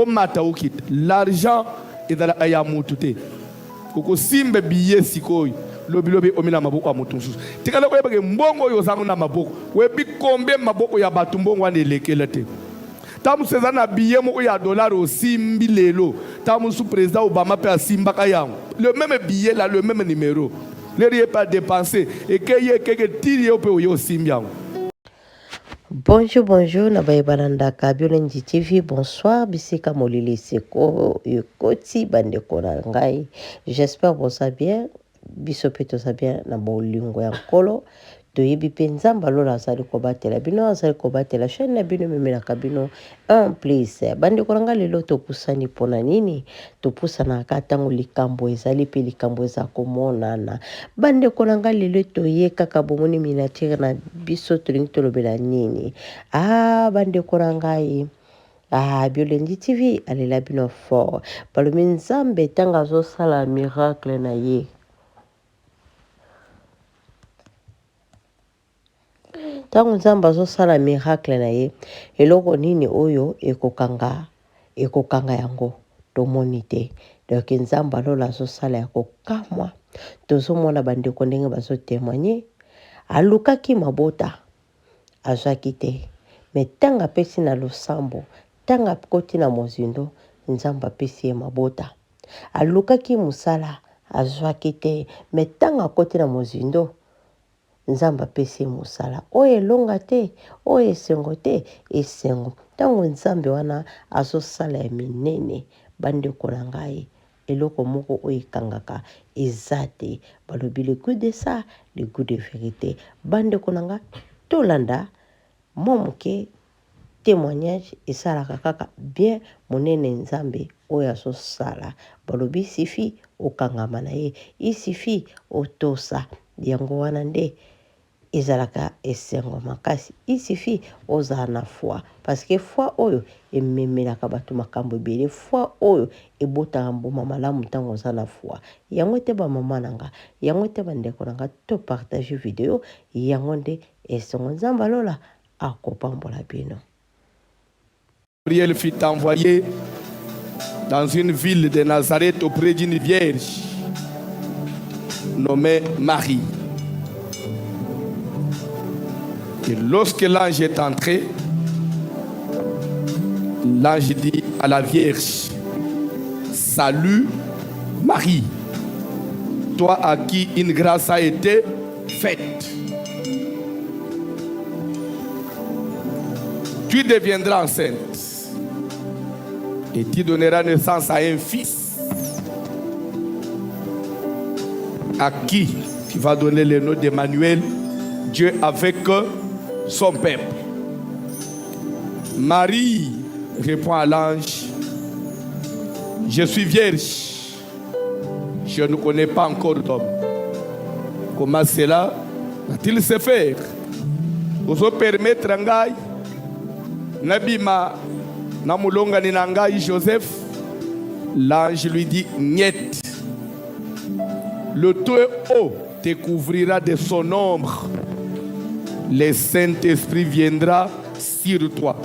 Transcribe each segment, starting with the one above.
au mataoukit l'argent est dans la yamutute koko simbe billet sikoy lobi omina maboko ya moto mosusu tikala koyeba ke mbongo oyo ozango na maboko webi kombe maboko ya bato mbongo wana elekela te tamu seza na billet moko ya dollar osimbi lelo tamu sous président Obama pe asimbaka yango le même billet là le même numéro le rien pas dépensé et que tiri pe oyo osimbi yango. Bonjour, bonjour, Nabaye Barandaka, Biolenji TV, bonsoir, Bisika Molili Seko, Yokoti, Bande Korangai. J'espère que ça bien, Bisopeto ça bien, Nabolingo Yankolo, Toyebi Penzamba, Lola Sali Kobatela, Bino, Sali Kobatela, chaîne Nabino Memela Kabino, un place. Bande Koranga, le loto Pusani Ponanini, to Pusana Katango Likambo, Ezali Pelikambo, Zakomo Nana. Bande Koranga, le loto Ye Kakabomoni Minatir na biso tolobela nini. Ah, Bande Koranga ye. Ah, Biolenji TV, allez la bino fort. Palomin Zambe, Tangazo Sala miracle na ye. Tango Nzambe azosala miracle na ye eloko nini oyo ekokanga yango tomoni te. Donc Nzambe alola azosala ya kokamwa tozomona bandeko ndenge bazotémoigner alukaki mabota azwaki te me tanga apesi na losambo tanga koti na mozindo Nzambe apesi ye mabota alukaki musala azwaki te me tanga koti na mozindo Nzamba pesi musala oye longa te oye sengo te esengo tango Nzambe wana azosala ya minene bande kolangai eloko moko oye kangaka ezate balobi le goût de ça le goût de vérité bande kolanga tolanda momuke témoignage esalaka kaka bien monene Nzambe oyo azosala balobi sifi okangama na ye isifi otosa yango wana nde ezalaka esengo makasi isifi ozala na foi parce que foi oyo ememelaka bato makambo ebele foi oyo ebotaka mbuma malamu ntango oza na foi yango te bamama nanga yango te bandeko nanga to partage video yango nde esengo Nzambe alola akopambola bino. Gabriel fut envoyé dans une ville de Nazareth auprès d'une vierge nommée Marie. Et lorsque l'ange est entré, l'ange dit à la Vierge, salut Marie, toi à qui une grâce a été faite. Tu deviendras enceinte et tu donneras naissance à un fils à qui tu vas donner le nom d'Emmanuel, Dieu avec son peuple. Marie répond à l'ange, je suis vierge, je ne connais pas encore d'homme. Comment cela va-t-il se faire? Vous permettre ngai nabima namulonga ni nangai Joseph? L'ange lui dit niet. Le Très-Haut te couvrira de son ombre. Le Saint-Esprit viendra sur toi.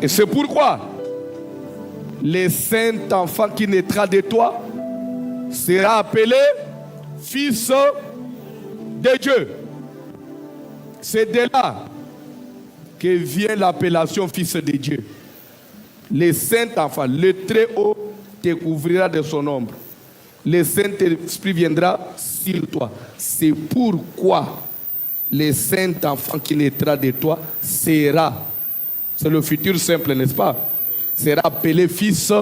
Et c'est pourquoi le Saint-Enfant qui naîtra de toi sera appelé Fils de Dieu. C'est de là que vient l'appellation Fils de Dieu. Le Saint-Enfant, le Très-Haut te couvrira de son ombre. Le Saint-Esprit viendra sur toi. C'est pourquoi le Saint-Enfant qui naîtra de toi sera, c'est le futur simple, n'est-ce pas? Sera appelé Fils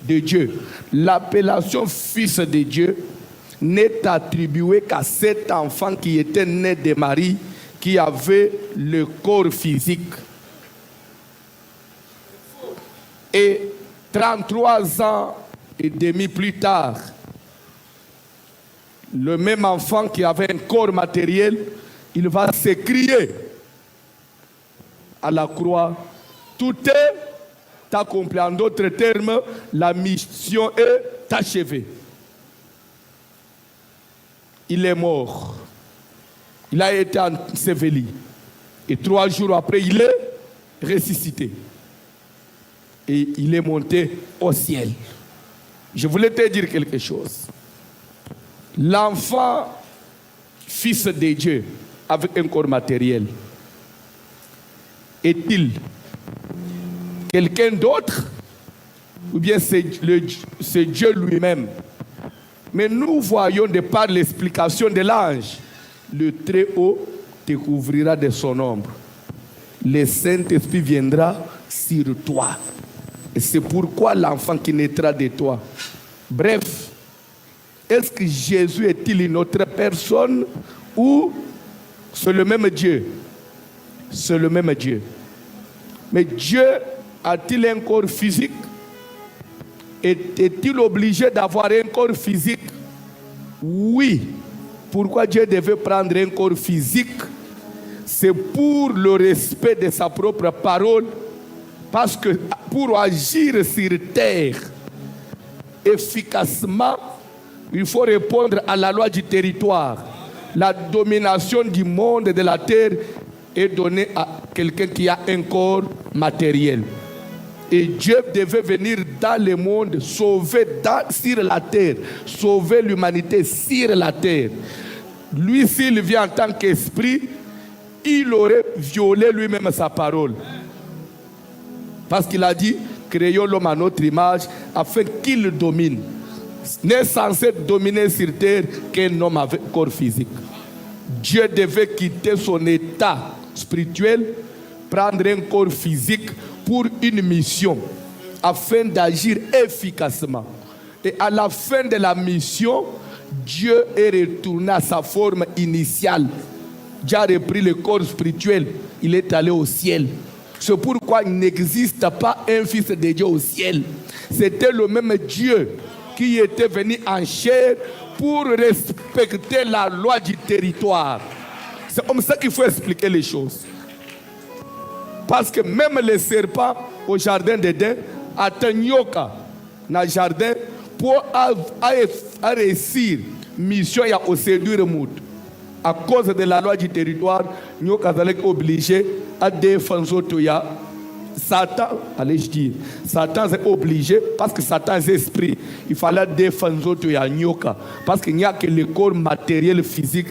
de Dieu. L'appellation Fils de Dieu n'est attribuée qu'à cet enfant qui était né de Marie, qui avait le corps physique. Et 33 ans et demi plus tard, le même enfant qui avait un corps matériel, il va s'écrier à la croix, tout est accompli. En d'autres termes, la mission est achevée. Il est mort. Il a été enseveli. Et 3 jours après, il est ressuscité. et il est monté au ciel. Je voulais te dire quelque chose. L'enfant, fils de Dieu, avec un corps matériel, est-il quelqu'un d'autre ou bien c'est Dieu lui-même? Mais nous voyons de par l'explication de l'ange, le Très-Haut te couvrira de son ombre. Le Saint-Esprit viendra sur toi. Et c'est pourquoi l'enfant qui naîtra de toi. Bref, est-ce que Jésus est-il une autre personne ou c'est le même Dieu? C'est le même Dieu. Mais Dieu a-t-il un corps physique? Est-il obligé d'avoir un corps physique? Oui. Pourquoi Dieu devait prendre un corps physique? C'est pour le respect de sa propre parole. Parce que pour agir sur terre efficacement, il faut répondre à la loi du territoire. La domination du monde et de la terre est donnée à quelqu'un qui a un corps matériel. Et Dieu devait venir dans le monde, sauver sur la terre, sauver l'humanité sur la terre. Lui, s'il vient en tant qu'esprit, il aurait violé lui-même sa parole. Parce qu'il a dit, créons l'homme à notre image, afin qu'il domine. N'est censé dominer sur terre qu'un homme avec corps physique. Dieu devait quitter son état spirituel, prendre un corps physique pour une mission, afin d'agir efficacement. Et à la fin de la mission, Dieu est retourné à sa forme initiale. Dieu a repris le corps spirituel, il est allé au ciel. C'est pourquoi il n'existe pas un fils de Dieu au ciel. C'était le même Dieu qui était venu en chair pour respecter la loi du territoire. C'est comme ça qu'il faut expliquer les choses. Parce que même les serpents au jardin d'Éden atteignent dans le jardin pour réussir mission à séduire le monde. À cause de la loi du territoire, nous sommes obligés à défendre Satan. Allez, je dis, Satan est obligé parce que Satan est esprit. Il fallait défendre Nyoka parce qu'il n'y a que le corps matériel physique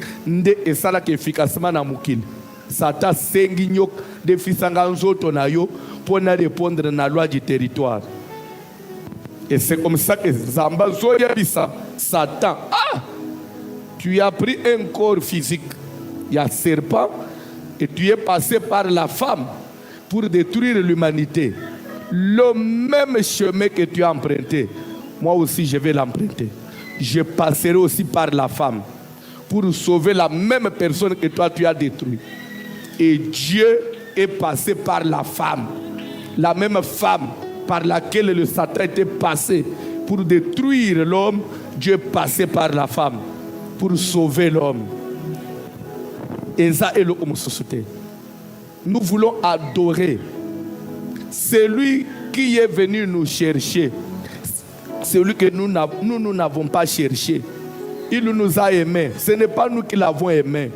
et ça là qui est efficacement dans Moukil. Satan sengi Nyoka de fisanga nzoto na yo pour répondre à la loi du territoire. Et c'est comme ça que Zamba Zoya bisa Satan. Ah! Tu as pris un corps physique, il y a serpent, et tu es passé par la femme pour détruire l'humanité. Le même chemin que tu as emprunté, moi aussi je vais l'emprunter. Je passerai aussi par la femme pour sauver la même personne que toi tu as détruite. Et Dieu est passé par la femme par laquelle le Satan était passé pour détruire l'homme. Dieu est passé par la femme pour sauver l'homme. Et ça est l'homme société. Nous voulons adorer celui qui est venu nous chercher, celui que nous n'avons pas cherché. Il nous a aimés. Ce n'est pas nous qui l'avons aimé.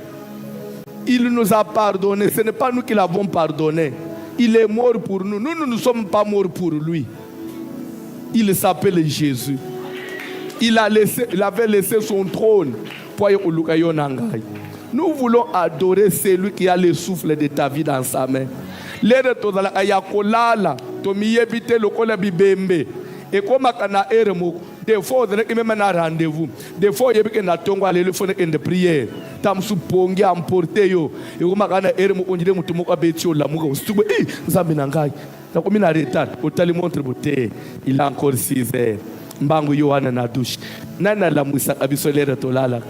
Il nous a pardonné. Ce n'est pas nous qui l'avons pardonné. Il est mort pour nous. Nous ne sommes pas morts pour lui. Il s'appelle Jésus. Il avait laissé son trône pour nous voulons adorer celui qui a le souffle de ta vie dans sa main. L'air tozala ayakolala tomiyebite lokola bibembe et comme kana eremo des fois on est même na rendez-vous des fois yebike na tongo alele fone en de prière tamsu pongi emporter yo et comme kana eremo onjile mutu moko abetio la muka ustugo nzambe na ngai na komi na retard otali montre beauté il a encore 6 heures mbangu Yohana na douche nana la musa kabiso l'air tolala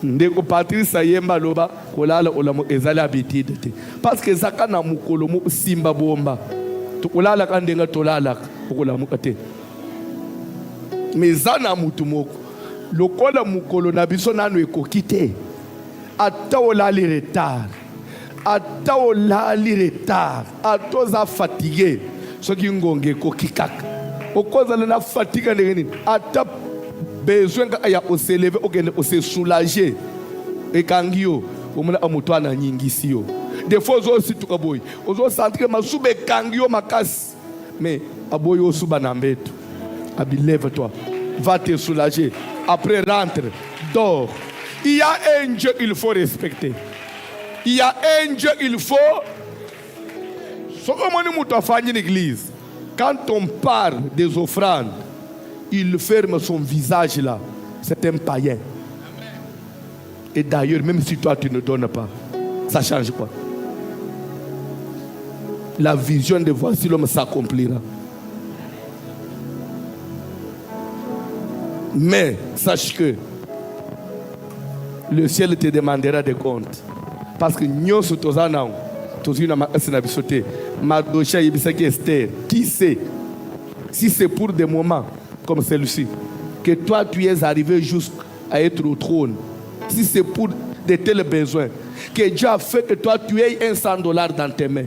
ndeko Patrice Yemba loba kolala olamo ezali habitude te parce que zaka na mukolo mu simba bomba tukolala kandenga tolala okolamuka te mais zana mutu moko lokola mukolo na biso nanu ekoki te ata olali retard atoza fatigué soki ngonge ekoki kaka okozala na fatigue ndenge ata besoin ya oselever okende ose soulager ekangio omona amutwana nyingisi yo des fois aussi tout kaboy ozo centre masube kangio makas mais aboy osuba na mbeto abi lève-toi va te soulager après rentre dors. Il y a un Dieu il faut respecter. Il y a un Dieu il faut l'église. Quand on parle des offrandes, il ferme son visage là. C'est un païen. Et d'ailleurs, même si toi tu ne donnes pas, ça change quoi? La vision de voici l'homme s'accomplira. Mais sache que le ciel te demandera des comptes. Parce que nous sommes tous en qui sait si c'est pour des moments comme celui-ci que toi tu es arrivé jusqu'à être au trône, si c'est pour de tels besoins que Dieu a fait que toi tu aies $100 dans tes mains.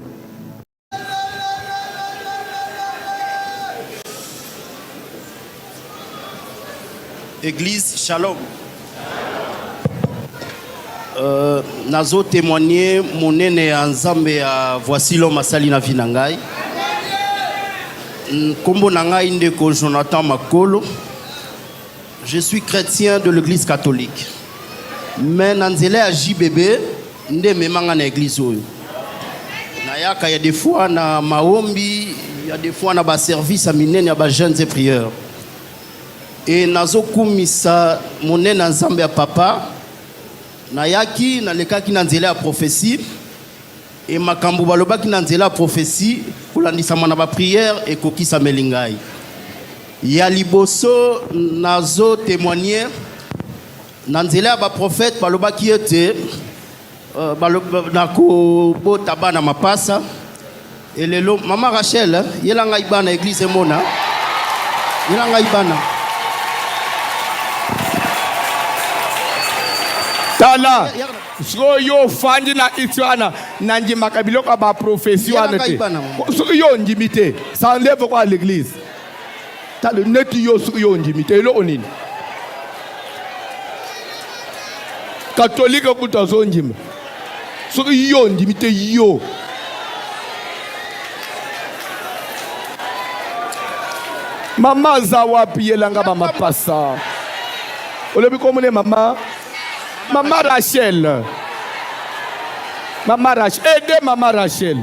Église Shalom. Nazo témoigner mon nene ensemble à voici l'homme asali na vinangai. Kombo nangai ndeko Jonathan Makolo. Je suis chrétien de l'église catholique. Mais nanzele a JBB nde memanga na église oyo. Na yaka ya des fois na maombi, il y a des fois na ba service à minene ya ba jeunes et prières. Et nazo kumisa mon nene ensemble à papa. Nayaki na lekaki na nzela ya prophétie et makambo balobaki na nzela ya prophétie kolandisama na ba prière et kokisa melingai ya liboso nazo témoigner na nzela ya ba prophète balobaki ete na kobota bana mapasa et lelo mama Rachel yelanga ibana église mona yelanga ibana Tala, so yo fandi na itiwana nanji makabilo kwa ba profession te. So yo njimite, ça enlève quoi à l'église. Tala neti yo so yo njimite lo onini. Catholique kuta so njima. So yo njimite yo. Mama zawapi yelanga ba mapasa. Olebi komune mama. Maman Rachel. Maman Rachel. Aidez Maman Rachel.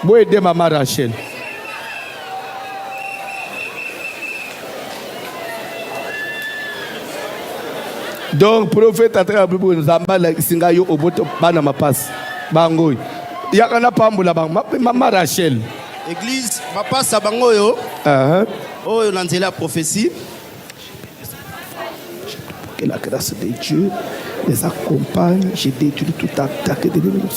Vous aidez Maman Rachel. Donc, prophète a travers le Zamba, la Singayo, au bout de Banama Pass. Bangoy. Yakana Pambula Bang. Maman Rachel. Église, Papa Sabangoyo. Oh, on a la prophétie. Que la grâce de Dieu les accompagne. J'ai détruit toute attaque de l'ennemi.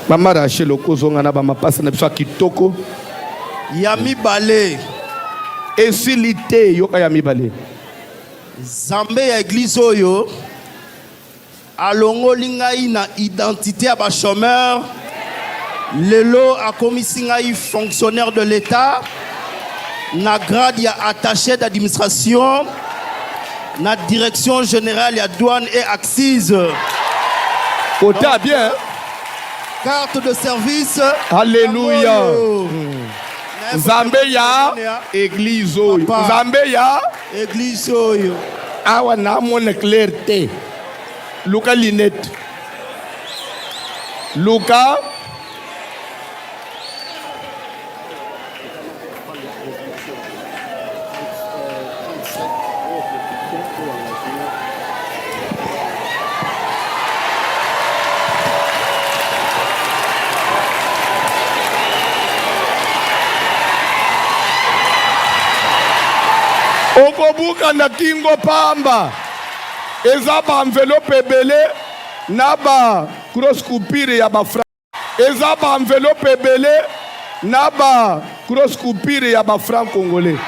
Maman Rachel okozonga ba mapasa na biso kitoko. Yami balé. Esilité yoka yami balé. Zambe ya église oyo. Alongo lingai na identité à ba chômeur. Lelo a commis ngai fonctionnaire de l'État. Na grade ya attaché d'administration, na direction générale ya douane et axes. Côté bien. Carte de service. Alléluia. Zambeya église oyo. Zambeya église oyo. Awa na mon clarté. Luka Linette. Luka okobuka na kingo pamba eza ba enveloppe ebele na ba cross coupure ya ba franc eza ba enveloppe ebele na ba cross coupure ya ba franc congolais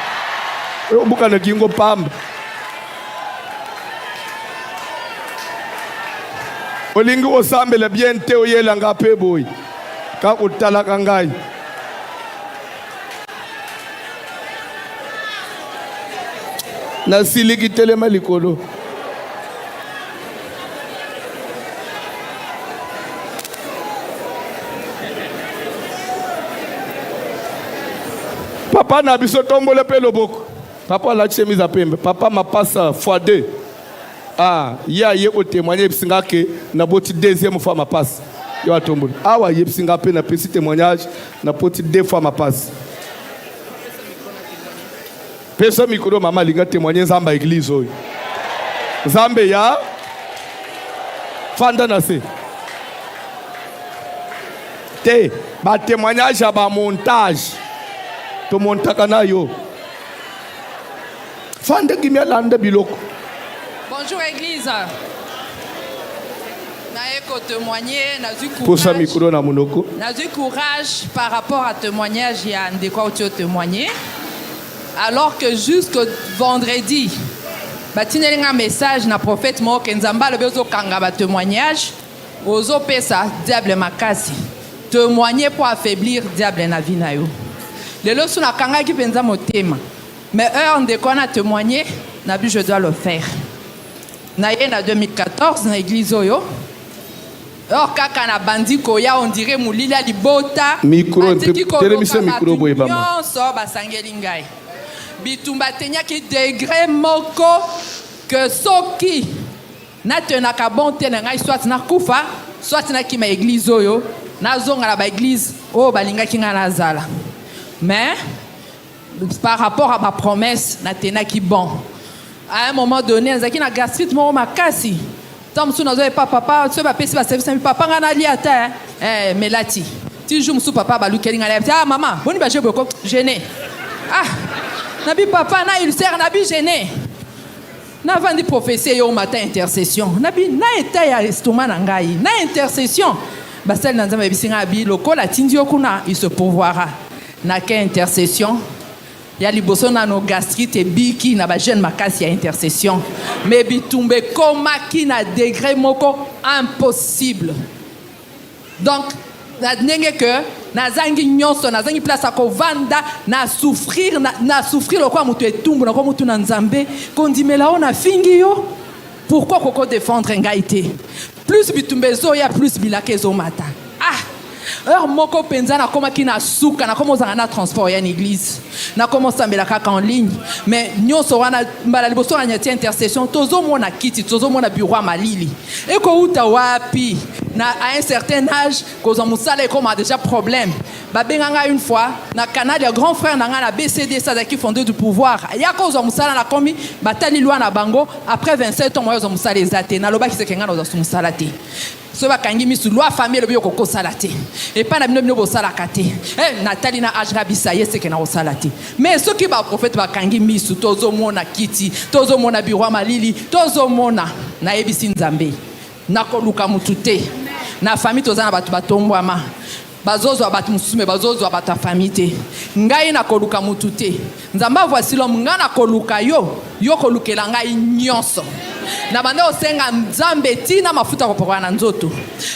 okobuka na kingo pamba olingi osambela bien te oyelanga pe boy ka kotalaka ngai na siliki telema likolo Papa n'a biso tombole pe loboko. Papa la chemise à pembe. Papa m'a passe x2. Ah, ya ye o témoigner bisinga ke na boti deuxième fois ma passe. Yo atombole. Ah wa ye bisinga pe na petit témoignage na boti deux fois ma passe. Pesa mikoro mama linga témoigner zamba église oyo. Zambe ya fanda na se. Te ba témoignage à ba montage. To montaka na yo. Fanda kimia landa biloko. Bonjour Église. Naeko témoigner, Posa mikoro na monoko. N'a du courage par rapport à témoignage, il y a de quoi tu témoigner. Alors que jusqu'au vendredi, batinelinga un message na prophète mo kenzamba le bezo kanga ba témoignage, ozo pesa diable makasi. Témoigner pour affaiblir diable na vie na yo. Le lo suna kanga ki penza motema. Mais heure de quoi na témoigner, na bi je dois le faire. Na ye na 2014 na église oyo. Or kaka na bandi koya on dirait mulila libota. Micro, télévision micro boye ba. Non so ba sangeli ngai. Bitumba tenya ki degré moko que soki na tenaka bonté na ngai soit na kufa soit na ki ma église oyo na zonga na ba église o balinga ki nga na zala. Mais par rapport à ma promesse na tenaki bon. À un moment donné, Zaki na gastrite mo makasi. Tant que nous pas papa, tu vas passer par service papa ngana liata melati. Tu joues sous papa balu kelinga liata. Ah maman, boni ba je beaucoup gêné. Ah, nabi papa na ulcère nabi gêné. Na vandi prophétie yo matin intercession. Nabi na eta ya estomac na ngai. Na intercession. Basel na nzamba bisinga abi lokola tindi okuna il se pourvoira. Na ke intercession. Il y a liboso na no gastrite et biki na ba jeune makasi ya intercession. Mais bitumbe koma ki na degré moko impossible. Donc na ndenge que na zangi nyonso na zangi place ko vanda na souffrir le quoi mutu etumbu na ko mutu na nzambe kondimela ona fingi yo. Pourquoi koko défendre ngaité? Plus bitumbe zo ya plus bilake zo mata. Ah, alors moko penza na koma ki na suka na komo zanga na transport ya église na komo sambela kaka en ligne mais nyonso wana mbala liboso na nyati intercession tozo mona kiti tozo mona bureau malili et ko uta wapi na à un certain âge kozo musala comme a déjà problème ba benganga une fois na canal ya grand frère na nga na BCD ça qui fondé du pouvoir ya kozo musala na komi batali loi na bango après 27 ans moi kozo musala ezate na loba ki se kenga kozo musala te so bakangi misu loi famille le bioko ko salate et pas na bino bo salaka te Nathalie na ajrabisa yese ke na ko salate mais ceux qui ba prophète bakangi misu tozo mona kiti tozo mona bureau malili tozo mona na ebisi nzambe na ko luka mutute na famille toza na batu batombwama bazozo abatu musume bazozo abatu famille te ngai na ko luka mutute nzamba voici l'homme ngana ko luka yo ko lukela ngai nyonso na bande osenga nzambe tina mafuta kopokwa na nzoto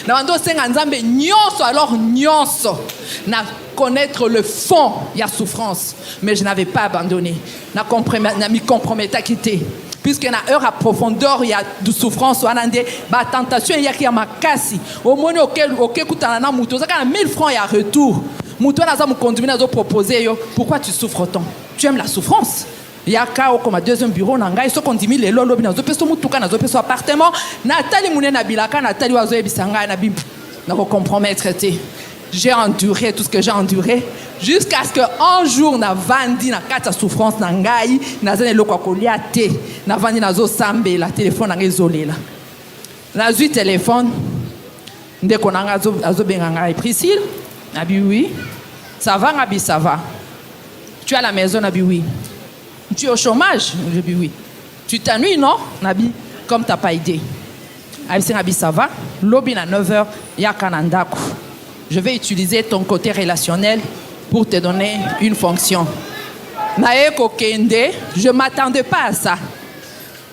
na bande osenga nzambe nyonso alors nyonso na connaître le fond il y a souffrance mais je n'avais pas abandonné na mi compromettre quitter puisque na heure à profondeur il y a de souffrance wanande ba tentation il y a qui a makasi au moni auquel kutana na muto zaka na 1000 francs ya retour muto na za mu conduire na zo proposer yo pourquoi tu souffres tant tu aimes la souffrance. Il y a comme deuxième bureau nanga so kondimi le lolo bina zo peso mutuka na zo peso appartement Nathalie mune na bilaka Nathalie wazo ebisanga na bim na ko compromettre te. J'ai enduré tout ce que j'ai enduré jusqu'à ce que un jour na vandi na kata souffrance na ngai na zane lokwa kolia te na vandi na zo sambe la téléphone na isolé là na zui téléphone ndeko nanga zo benga ngai Priscille na bi oui ça va ngabi ça va tu es à la maison na bi oui. Tu es au chômage? Je dis oui. Tu t'ennuies, non? Nabi, comme tu n'as pas idée. Nabi, ça va. Lobby à 9h, yakanandaku. Je vais utiliser ton côté relationnel pour te donner une fonction. Naeko kende, je ne m'attendais pas à ça.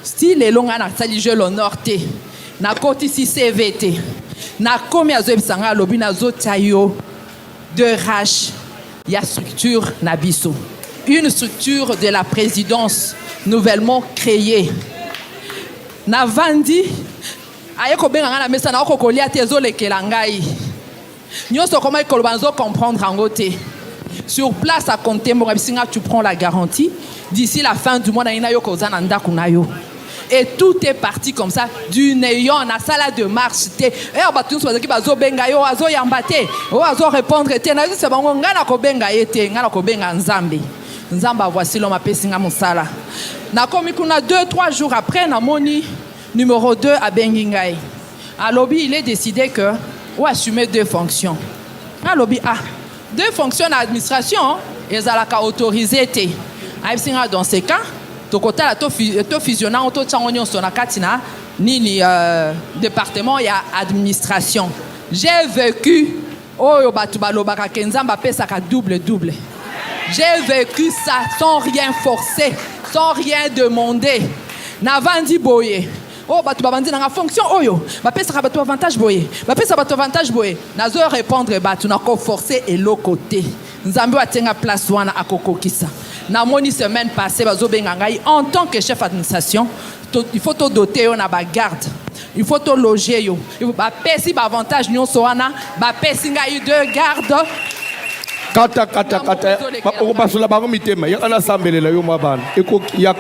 Si les longs na sali je l'honneur te. Na koti si CVT. Na komi azo bisanga lobby na zo tayo de rage. Ya structure nabiso. Une structure de la présidence nouvellement créée. Navandi, ayeko benga na mesa na okokolia tezo lekelangai. Nyoso koma ikolobanzo comprendre angote. Sur place à compter, tu prends la garantie. D'ici la fin du mois, et tout est parti comme ça, du néant à la salle de marche. Et on va tous dire que benga yo azo yambate, o azo répondre te na c'est bon ngana ko benga ete, ngana ko benga nzambe. Nzamba voici l'homme appelé singa musala. Na komi kuna 2-3 jours après na moni numéro 2 à Bengingai. À lobby, il est décidé que ou assumer 2 fonctions. À lobby 2 fonctions d'administration, ils allaient autoriser te. Aïbsinga dans ces cas to kota la to fusionnant to tsangonyo sona katina nini département ya administration. J'ai vécu oyo batu balobaka kenzamba pesa ka double. J'ai vécu ça sans rien forcer, sans rien demander. Navandi boye. Oh batu babandi na fonction oyo. Ba pesa ka batu avantage boye. Ba pesa batu avantage boye. Nazo répondre batu na ko forcer et l'autre côté. Nzambe atenga place wana akokokisa. Na moni semaine passée bazo bengangai en tant que chef d'administration, il faut te doter on a ba garde. Il faut te loger yo. Il faut ba pesi ba avantage nyonso wana, ba pesi ngai 2 gardes. Kata o basula bango mitema ya ana sambelela yo mabana eko yak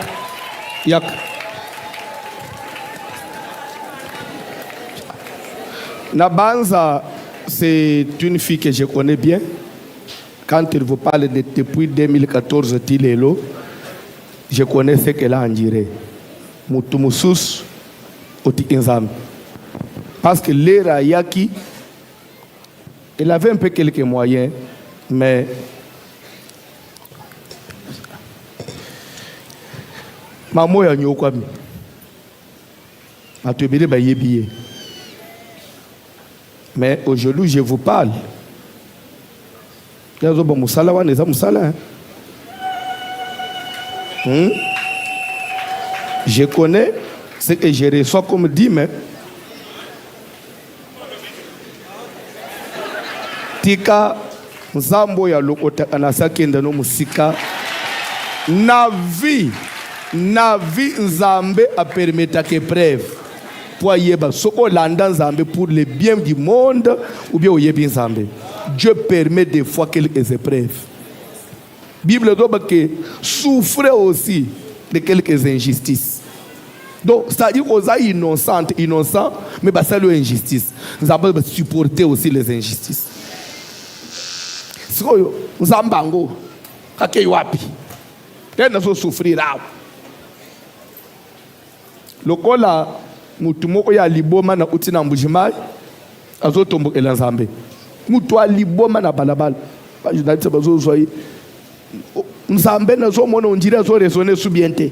Nabanza, c'est une fille que je connais bien. Quand il vous parle de depuis 2014 Tilelo, je connais ce qu'elle a en diré. Mutumusus oti inzam. Parce que l'era yaki, elle avait un peu quelques moyens, mais maman ya nyokwami. Atubiri ba yebiye. Mais aujourd'hui, je vous parle. Je connais ce que je reçois comme dit, mais tika nzambo ya lokota anasakenda no musika na vie nzambe a permettre que preuve pour yeba soko landa nzambe pour le bien du monde ou bien oyebi nzambe. Dieu permet des fois quelques épreuves. Bible dit que souffre aussi de quelques injustices. Donc, c'est-à-dire qu'on est innocent, mais c'est l'injustice. Nous avons supporter aussi les injustices. Nous avons bango, kake wapi. Nous avons souffrir. Le kola mutumoko ya liboma na utina mbujimai azotombo elanzambe. Mutwa liboma na balabala. Ba journaliste bazo zoyi. Nzambe na zo mona ondira zo raisonner subiente.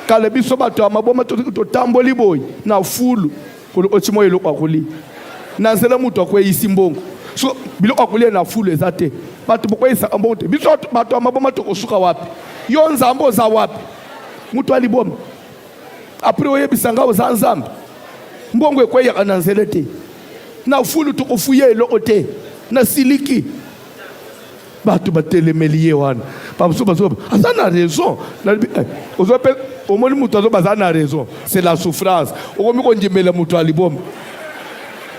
Kala biso bato amaboma to tamboli boy na fulu ko otimo yelo kwakuli. Na zela mutu akwe isimbongo. So bilo kwakuli na fulu ezate. Bato bokwe isa ambonte. Biso bato amaboma to kosuka wapi? Yo nzambo za wapi? Mutu aliboma. Après oye bisanga za nzambe. Mbongo ekwe ya kananzelete. Na fulu tukufuye elokote na siliki batu batelemeliye wana pabuso bazo azana raison ozope omoni mutu azo bazana raison c'est la souffrance okomi konjemela mutu aliboma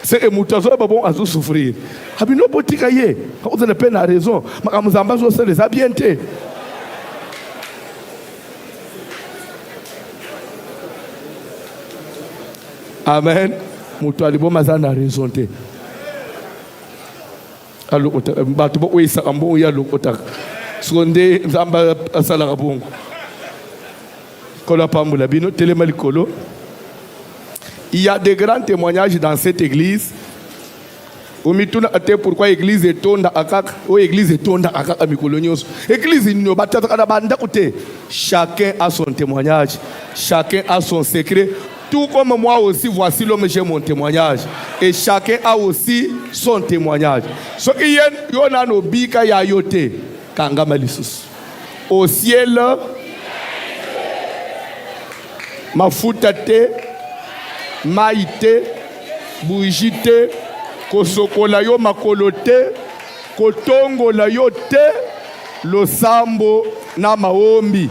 c'est mutu azo babon azo souffrir abino botika ye ozo ne pena raison makamuzamba zo se les abiente. Amen. Mutu aliboma zana raison te. Allo batu bo wesa ambo ya lokota. Sonde nzamba asala kabongo. Kola pambula bino telema likolo. Il y a des grands témoignages dans cette église. Omituna ate pourquoi église est tonda akaka o église est tonda akaka mikolonyoso. Église no batata kana banda kote. Chacun a son témoignage, chacun a son secret. Tout comme moi aussi, voici l'homme, j'ai mon témoignage. Et chacun a aussi son témoignage. Ce qui y a no bika ya yote, kanga malisus. Au ciel, mafutate, maïte, bougite, kosokola yo makolote, kotongo la yote, losambo na maombi.